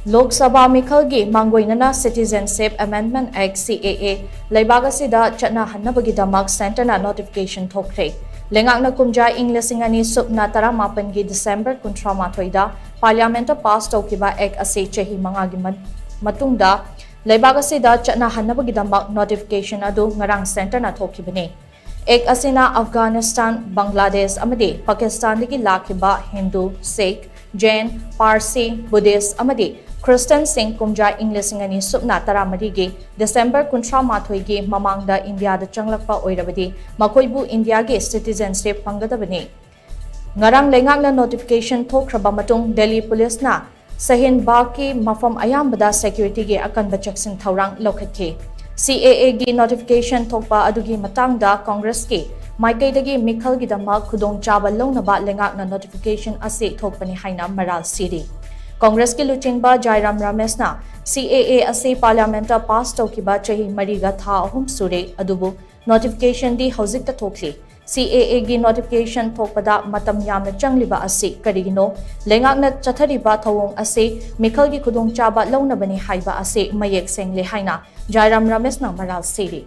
Lok Sabha Mikhal gi Mangoinana Citizenship Amendment Act CAA Leibak Asida Chatna-Hanabagidamak Center na notification Thokkhre Lengak na kumja English ingani sub na taramapan gi December kuntrama thoida Parliament pass tawkiba Act ase chahi mangagi matungda Leibak asida Chatna-Hanabagidamak notification adu ngarang center na thokibane Act asina Afghanistan, Bangladesh amadi Pakistan dagi lakiba Hindu, Sikh, Jain, Parsi, Buddhist amadi Christian Singh kumja English ngani subna taramarigi December kuntra mathoigi mamangda India da changlakpa oirabadi makoibu India ge citizenship panggadabani ngarang lengakna notification thokhraba matung Delhi police na sahin baki mafam ayambada security ge akanba chaksin thawrang lokhathi CAA gi notification thokpa adugi matangda Congress ki Maikaidagi Mikhal gidamak khudong chaba longnaba lengakna notification ase thokpani haina maral siri Congress ki luchingba Jairam Ramesna CAA ase parliamenta pass tawkiba chahi mariga tha ahum sure adubu notification di hojik ta thokli CAA gi notification thokpada matam yamna changliba ase karigino lengakna chathariba thawong ase Mikhal gi khudong chaba longnabani haiba ase mayek sengle haina Jairam Ramesna maral siri